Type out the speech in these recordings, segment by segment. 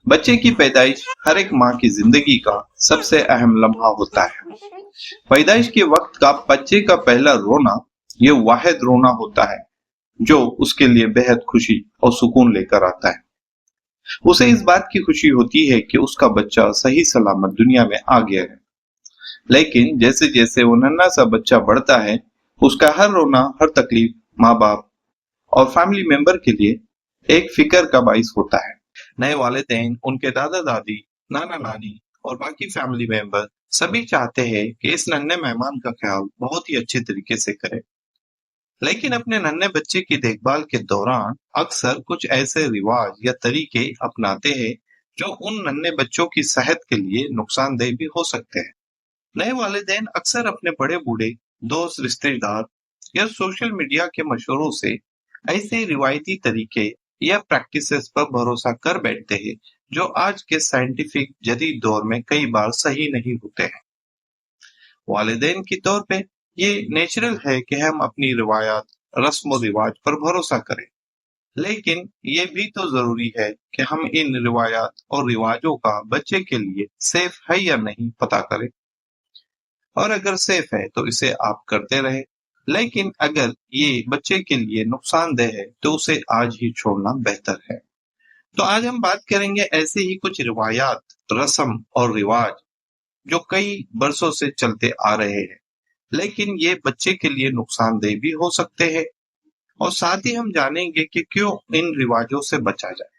बच्चे की पैदाइश हर एक माँ की जिंदगी का सबसे अहम लम्हा होता है। पैदाइश के वक्त का बच्चे का पहला रोना ये वाहिद रोना होता है जो उसके लिए बेहद खुशी और सुकून लेकर आता है। उसे इस बात की खुशी होती है कि उसका बच्चा सही सलामत दुनिया में आ गया है। लेकिन जैसे जैसे वो नन्हा सा बच्चा बढ़ता है, उसका हर रोना, हर तकलीफ माँ बाप और फैमिली मेंबर के लिए एक फिक्र का बाइस होता है। नए वालिदैन, उनके दादा दादी, नाना नानी और बाकी फैमिली मेंबर सभी चाहते हैं कि इस नन्हे मेहमान का ख्याल बहुत ही अच्छे तरीके से करें। लेकिन अपने नन्हे बच्चे की देखभाल के दौरान अक्सर कुछ ऐसे रिवाज या तरीके अपनाते हैं जो उन नन्हे बच्चों की सेहत के लिए नुकसानदेह भी हो सकते हैं। नए वालिदैन अक्सर अपने बड़े बूढ़े दोस्त, रिश्तेदार या सोशल मीडिया के मशवरों से ऐसे रिवायती तरीके या प्रैक्टिसेस पर भरोसा कर बैठते हैं जो आज के साइंटिफिक जदीद दौर में कई बार सही नहीं होते हैं। वालिदैन के तौर पे ये नेचुरल है कि हम अपनी रिवायात, रस्म और रिवाज पर भरोसा करें, लेकिन ये भी तो जरूरी है कि हम इन रिवायात और रिवाजों का बच्चे के लिए सेफ है या नहीं पता करें, और अगर सेफ है तो इसे आप करते रहे, लेकिन अगर ये बच्चे के लिए नुकसानदेह है तो उसे आज ही छोड़ना बेहतर है। तो आज हम बात करेंगे ऐसे ही कुछ रिवायात, रस्म और रिवाज जो कई बरसों से चलते आ रहे हैं, लेकिन ये बच्चे के लिए नुकसानदेह भी हो सकते हैं। और साथ ही हम जानेंगे कि क्यों इन रिवाजों से बचा जाए।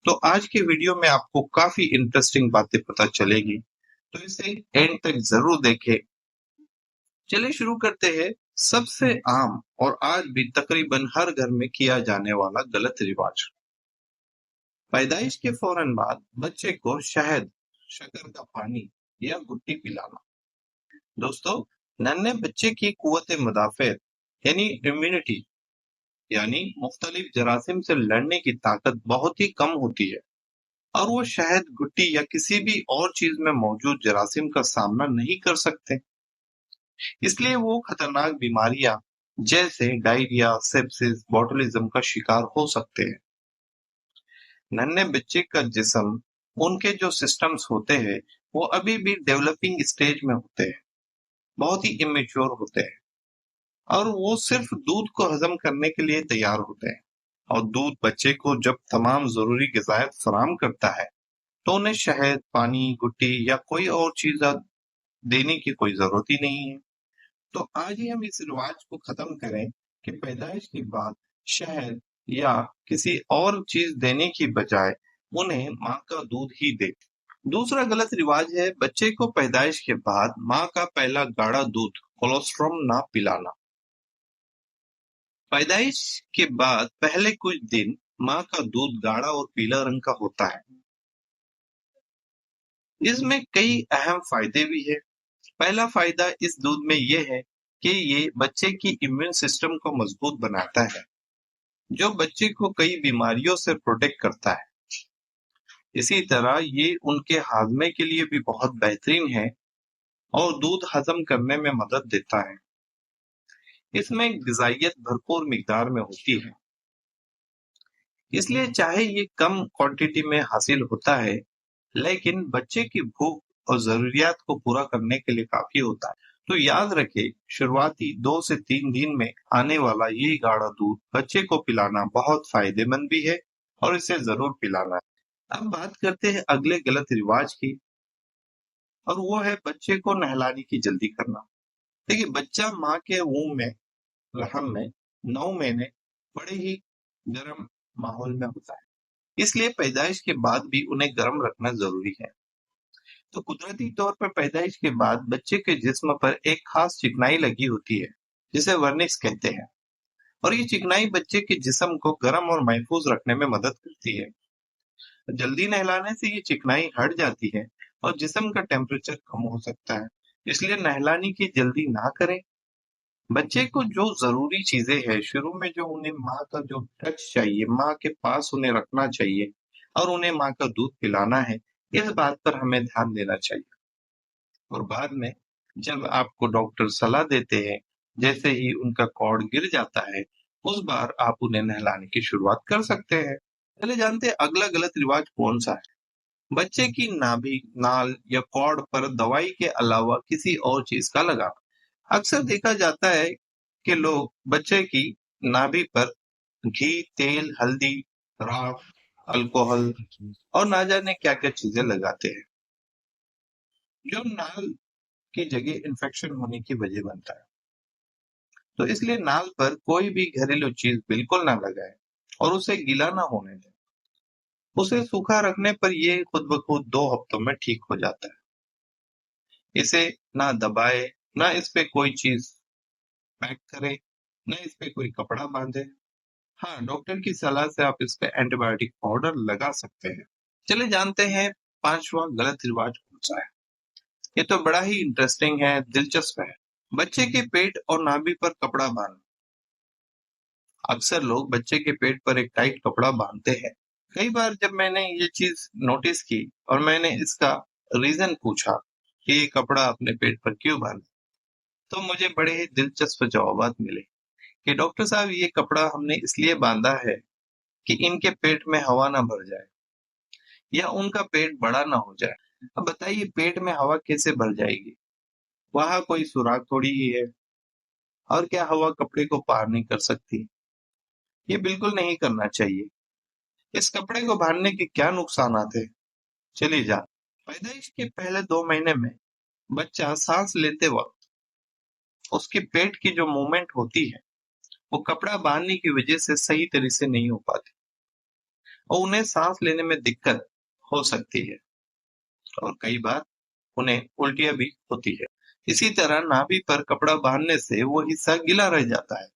तो आज के वीडियो में आपको काफी इंटरेस्टिंग बातें पता चलेगी, तो इसे एंड तक जरूर देखें। चलिए शुरू करते हैं। सबसे आम और आज भी तकरीबन हर घर में किया जाने वाला गलत रिवाज, पैदाइश के फौरन बाद बच्चे को शहद, शक्कर का पानी या गुट्टी पिलाना। दोस्तों, नन्हे बच्चे की कुव्वत मुदाफ़त यानी इम्यूनिटी, यानी मुख्तलिफ जरासीम से लड़ने की ताकत बहुत ही कम होती है, और वो शहद, गुट्टी या किसी भी और चीज में मौजूद जरासीम का सामना नहीं कर सकते। इसलिए वो खतरनाक बीमारियां जैसे डायरिया, सेप्सिस, बॉटुलिज्म का शिकार हो सकते हैं। नन्हे बच्चे का जिस्म, उनके जो सिस्टम्स होते हैं वो अभी भी डेवलपिंग स्टेज में होते हैं, बहुत ही इमेच्योर होते हैं, और वो सिर्फ दूध को हजम करने के लिए तैयार होते हैं। और दूध बच्चे को जब तमाम जरूरी ग़िज़ायत फराहम करता है तो उन्हें शहद, पानी, गुट्टी या कोई और चीज देने की कोई जरूरत ही नहीं है। तो आज ही हम इस रिवाज को खत्म करें कि पैदाइश के बाद शहद या किसी और चीज देने की बजाय उन्हें माँ का दूध ही दे। दूसरा गलत रिवाज है बच्चे को पैदाइश के बाद माँ का पहला गाढ़ा दूध, कोलोस्ट्रम ना पिलाना। पैदाइश के बाद पहले कुछ दिन माँ का दूध गाढ़ा और पीला रंग का होता है। इसमें कई अहम फायदे भी है। पहला फायदा इस दूध में ये है कि ये बच्चे की इम्यून सिस्टम को मजबूत बनाता है, जो बच्चे को कई बीमारियों से प्रोटेक्ट करता है। इसी तरह ये उनके हाजमे के लिए भी बहुत बेहतरीन है और दूध हजम करने में मदद देता है। इसमें ग़िज़ाइयत भरपूर मिकदार में होती है, इसलिए चाहे ये कम क्वांटिटी में हासिल होता है, लेकिन बच्चे की भूख और जरूरियात को पूरा करने के लिए काफी होता है। तो याद रखें, शुरुआती 2 से 3 दिन में आने वाला ये गाढ़ा दूध बच्चे को पिलाना बहुत फायदेमंद भी है, और इसे जरूर पिलाना है। अब बात करते हैं अगले गलत रिवाज की, और वो है बच्चे को नहलाने की जल्दी करना। देखिए, बच्चा माँ के वूम में, रहम में 9 महीने बड़े ही गर्म माहौल में होता है, इसलिए पैदाइश के बाद भी उन्हें गर्म रखना जरूरी है। तो कुदरती तौर पर पैदाइश के बाद बच्चे के जिस्म पर एक खास चिकनाई लगी होती है, जिसे वर्निक्स कहते हैं, और ये चिकनाई बच्चे के जिस्म को गर्म और महफूज रखने में मदद करती है। जल्दी नहलाने से ये चिकनाई हट जाती है और जिस्म का टेम्परेचर कम हो सकता है, इसलिए नहलाने की जल्दी ना करें। बच्चे को जो जरूरी चीजें हैं, शुरू में जो उन्हें माँ का जो टच चाहिए, माँ के पास उन्हें रखना चाहिए और उन्हें माँ का दूध पिलाना है, इस बात पर हमें ध्यान देना चाहिए। और बाद में जब आपको डॉक्टर सलाह देते हैं, जैसे ही उनका कॉर्ड गिर जाता है, उस बार आप उन्हें नहलाने की शुरुआत कर सकते हैं। चले जानते हैं अगला गलत रिवाज कौन सा है। बच्चे की नाभि, नाल या कॉर्ड पर दवाई के अलावा किसी और चीज का लगाना। अक्सर देखा जाता है कि लोग बच्चे की नाभि पर घी, तेल, हल्दी, राख, अल्कोहल और ना जाने क्या क्या चीजें लगाते हैं, जो नाल की जगह इन्फेक्शन होने की वजह बनता है। तो इसलिए नाल पर कोई भी घरेलू चीज बिल्कुल ना लगाए और उसे गीला ना होने दें। उसे सूखा रखने पर ये खुद ब खुद 2 हफ्तों में ठीक हो जाता है। इसे ना दबाए, ना इस पे कोई चीज पैक करे, ना इस पे कोई कपड़ा बांधे। हाँ, डॉक्टर की सलाह से आप इस पे एंटीबायोटिक पाउडर लगा सकते हैं। चलिए जानते हैं 5वां गलत रिवाज कौन सा है। ये तो बड़ा ही इंटरेस्टिंग है, दिलचस्प है। बच्चे के पेट और नाभि पर कपड़ा बांधना। अक्सर लोग बच्चे के पेट पर एक टाइट कपड़ा बांधते हैं। कई बार जब मैंने ये चीज नोटिस की और मैंने इसका रीजन पूछा कि ये कपड़ा अपने पेट पर क्यों बांधा, तो मुझे बड़े ही दिलचस्प जवाब मिले कि डॉक्टर साहब, ये कपड़ा हमने इसलिए बांधा है कि इनके पेट में हवा ना भर जाए या उनका पेट बड़ा ना हो जाए। अब बताइए, पेट में हवा कैसे भर जाएगी? वहां कोई सुराख थोड़ी ही है। और क्या हवा कपड़े को पार नहीं कर सकती? ये बिल्कुल नहीं करना चाहिए। इस कपड़े को बांधने के क्या नुकसानात है? चलिए जान। पैदाइश के पहले 2 महीने में बच्चा सांस लेते वक्त उसके पेट की जो मूवमेंट होती है, वो कपड़ा बांधने की वजह से सही तरह से नहीं हो पाती और उन्हें सांस लेने में दिक्कत हो सकती है और कई बार उन्हें उल्टियां भी होती है। इसी तरह नाभि पर कपड़ा बांधने से वो हिस्सा गीला रह जाता है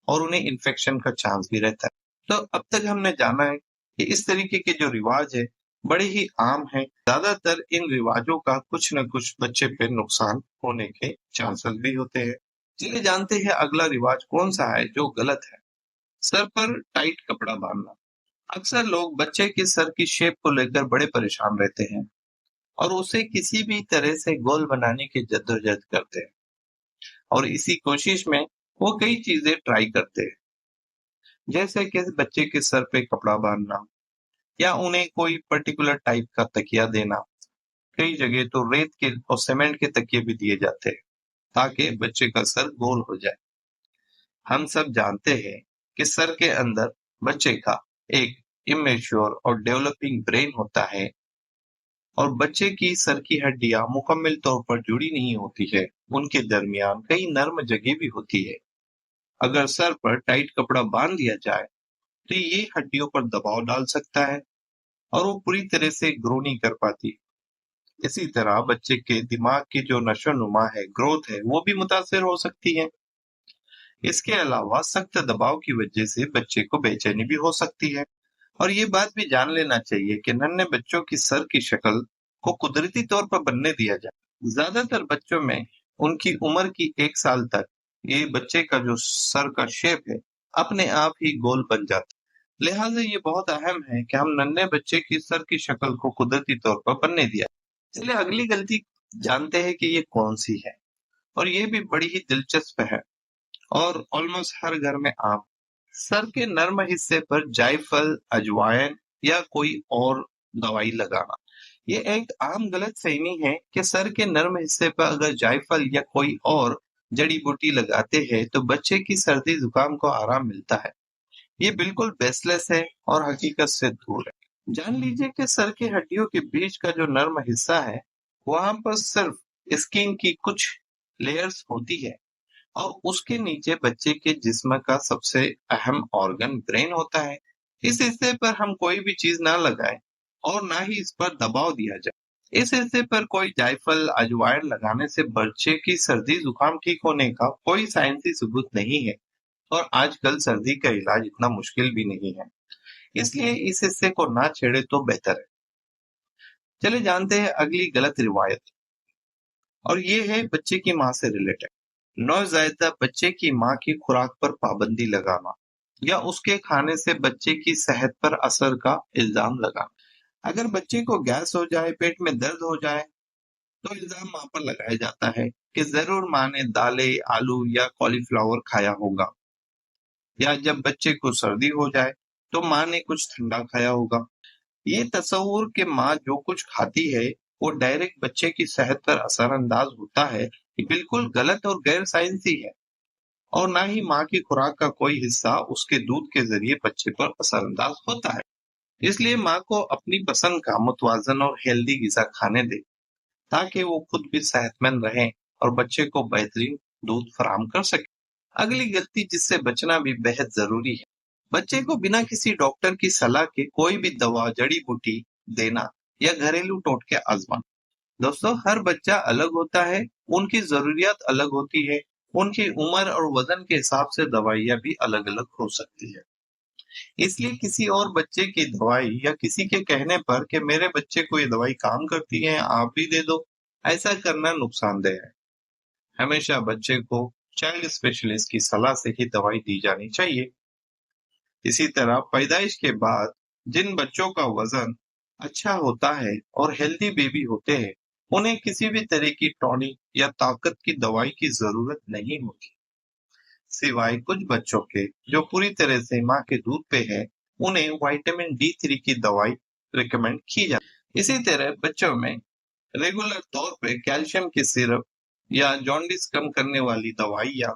और उन्हें इन्फेक्शन का चांस भी रहता है। तो अब तक हमने जाना है कि इस तरीके के जो रिवाज है, बड़े ही आम हैं। ज्यादातर इन रिवाजों का कुछ न कुछ बच्चे पे नुकसान होने के चांसेस भी होते हैं। चलिए जानते हैं अगला रिवाज कौन सा है जो गलत है। सर पर टाइट कपड़ा बांधना। अक्सर लोग बच्चे के सर की शेप को लेकर बड़े परेशान रहते हैं और उसे किसी भी तरह से गोल बनाने की जद्दोजहद करते हैं और इसी कोशिश में वो कई चीजें ट्राई करते हैं, जैसे कि बच्चे के सर पे कपड़ा बांधना या उन्हें कोई पर्टिकुलर टाइप का तकिया देना। कई जगह तो रेत के और सीमेंट के तकिए भी दिए जाते हैं ताकि बच्चे का सर गोल हो जाए। हम सब जानते हैं कि सर के अंदर बच्चे का एक इमेच्योर और डेवलपिंग ब्रेन होता है और बच्चे की सर की हड्डियां मुकम्मल तौर पर जुड़ी नहीं होती है। उनके दरमियान कई नर्म जगह भी होती है। अगर सर पर टाइट कपड़ा बांध दिया जाए तो ये हड्डियों पर दबाव डाल सकता है और वो पूरी तरह से ग्रो नहीं कर पाती। इसी तरह बच्चे के दिमाग की जो नशोनुमा है, ग्रोथ है, वो भी मुतासिर हो सकती है। इसके अलावा सख्त दबाव की वजह से बच्चे को बेचैनी भी हो सकती है और ये बात भी जान लेना चाहिए कि नन्हे बच्चों की सर की शक्ल को कुदरती तौर पर बनने दिया जाए। ज्यादातर बच्चों में उनकी उम्र की 1 साल तक ये बच्चे का जो सर का शेप है, अपने आप ही गोल बन जाता है। लिहाजा ये बहुत अहम है कि हम नन्हे बच्चे की सर की शक्ल को कुदरती तौर पर बनने दिया। चलिए अगली गलती जानते हैं कि ये कौन सी है और ये भी बड़ी ही दिलचस्प है और ऑलमोस्ट हर घर में आम। सर के नर्म हिस्से पर जायफल, अजवाइन या कोई और दवाई लगाना। ये एक आम गलतफहमी है कि सर के नर्म हिस्से पर अगर जायफल या कोई और जड़ी बूटी लगाते हैं तो बच्चे की सर्दी जुकाम को आराम मिलता है। ये बिल्कुल बेसलेस है और हकीकत से दूर है। जान लीजिए कि सर की हड्डियों के बीच का जो नर्म हिस्सा है, वहां पर सिर्फ स्किन की कुछ लेयर्स होती है और उसके नीचे बच्चे के जिस्म का सबसे अहम ऑर्गन ब्रेन होता है। इस हिस्से पर हम कोई भी चीज ना लगाएं और ना ही इस पर दबाव दिया जाए। इस हिस्से पर कोई जायफल, अजवाइन लगाने से बच्चे की सर्दी जुकाम ठीक होने का कोई साइंसी सबूत नहीं है और आजकल सर्दी का इलाज इतना मुश्किल भी नहीं है, इसलिए इस हिस्से को ना छेड़े तो बेहतर है। चले जानते हैं अगली गलत रिवायत और ये है बच्चे की माँ से रिलेटेड। नवजायदा बच्चे की माँ की खुराक पर पाबंदी लगाना या उसके खाने से बच्चे की सेहत पर असर का इल्जाम लगाना। अगर बच्चे को गैस हो जाए, पेट में दर्द हो जाए तो इल्जाम माँ पर लगाया जाता है कि जरूर माँ ने दालें, आलू या कॉलीफ्लावर खाया होगा, या जब बच्चे को सर्दी हो जाए तो माँ ने कुछ ठंडा खाया होगा। ये तस्वुर कि माँ जो कुछ खाती है वो डायरेक्ट बच्चे की सेहत पर असरअंदाज होता है, ये बिल्कुल गलत और गैर साइंसी है। और ना ही माँ की खुराक का कोई हिस्सा उसके दूध के जरिए बच्चे पर असरअंदाज होता है। इसलिए माँ को अपनी पसंद का मुतवाजन और हेल्दी गिज़ा खाने दे, ताकि वो खुद भी सेहतमंद रहे और बच्चे को बेहतरीन दूध फराहम कर सके। अगली गलती जिससे बचना भी बेहद जरूरी है, बच्चे को बिना किसी डॉक्टर की सलाह के कोई भी दवा, जड़ी बूटी देना या घरेलू टोटके आजमाना। दोस्तों, हर बच्चा अलग होता है, उनकी जरूरियात अलग होती है, उनकी उम्र और वजन के हिसाब से दवाइयाँ भी अलग अलग हो सकती है। इसलिए किसी और बच्चे की दवाई या किसी के कहने पर कि मेरे बच्चे को ये दवाई काम करती है, आप भी दे दो, ऐसा करना नुकसानदेह है। हमेशा बच्चे को चाइल्ड स्पेशलिस्ट की सलाह से ही दवाई दी जानी चाहिए। इसी तरह पैदाइश के बाद जिन बच्चों का वजन अच्छा होता है और हेल्दी बेबी होते हैं, उन्हें किसी भी तरह की टॉनिक या ताकत की दवाई की जरूरत नहीं होती, सिवाय कुछ बच्चों के जो पूरी तरह से माँ के दूध पे है, उन्हें विटामिन D3 की दवाई रिकमेंड की जाती है। इसी तरह बच्चों में रेगुलर तौर पे कैल्शियम की सिरप या जॉन्डिस कम करने वाली दवाइयाँ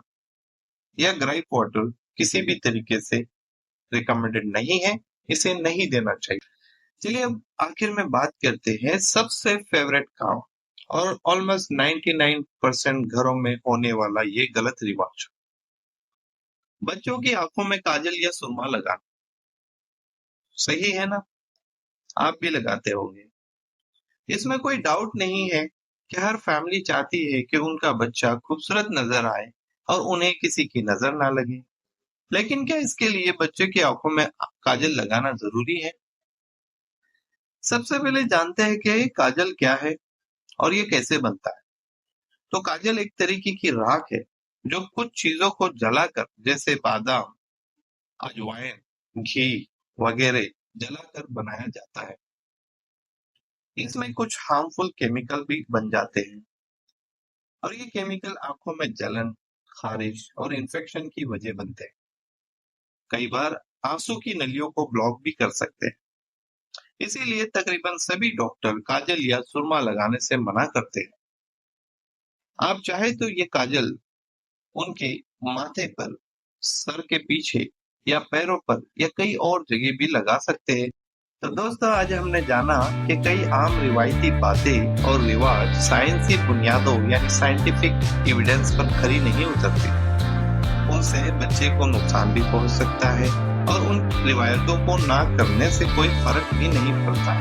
या ग्राइप वाटर किसी भी तरीके से रिकमेंडेड नहीं है, इसे नहीं देना चाहिए। चलिए अब आखिर में बात करते हैं सबसे फेवरेट काम और ऑलमोस्ट 99% घरों में होने वाला ये गलत रिवाज, बच्चों की आंखों में काजल या सुरमा लगाना। सही है ना? आप भी लगाते होंगे। इसमें कोई डाउट नहीं है कि हर फैमिली चाहती है कि उनका बच्चा खूबसूरत नजर आए और उन्हें किसी की नजर ना लगे। लेकिन क्या इसके लिए बच्चे की आंखों में काजल लगाना जरूरी है? सबसे पहले जानते हैं कि ये काजल क्या है और ये कैसे बनता है। तो काजल एक तरीके की राख है जो कुछ चीजों को जलाकर, जैसे बादाम, अजवाइन, घी वगैरह जलाकर बनाया जाता है। इसमें कुछ हार्मफुल केमिकल भी बन जाते हैं और ये केमिकल आंखों में जलन, खारिश और इन्फेक्शन की वजह बनते हैं। कई बार आंसू की नलियों को ब्लॉक भी कर सकते हैं। इसीलिए तकरीबन सभी डॉक्टर काजल या सुरमा लगाने से मना करते हैं। आप चाहे तो ये काजल उनके माथे पर, सर के पीछे या पैरों पर या कई और जगह भी लगा सकते हैं। तो दोस्तों, आज हमने जाना कि कई आम रिवायती बातें और रिवाज साइंसी बुनियादों यानी साइंटिफिक एविडेंस पर खरी नहीं उतरती। उनसे बच्चे को नुकसान भी पहुंच सकता है और उन रिवायतों को ना करने से कोई फर्क भी नहीं पड़ता।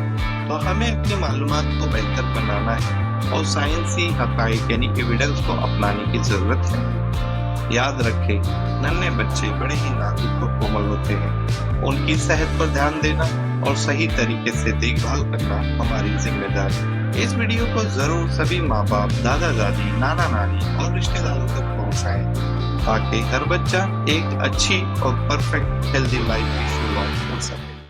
तो हमें अपनी मालूमात को बेहतर बनाना है और साइंसी हकाइक यानी एविडेंस को अपनाने की जरूरत है। याद रखें, नन्हे बच्चे बड़े ही नाजुक और कोमल होते हैं। उनकी सेहत पर ध्यान देना और सही तरीके से देखभाल करना हमारी जिम्मेदारी है। इस वीडियो को जरूर सभी माँ बाप, दादा दादी, नाना नानी और रिश्तेदारों तक पहुँचाएं, ताकि हर बच्चा एक अच्छी और परफेक्ट हेल्दी लाइफ की शुरुआत कर सके।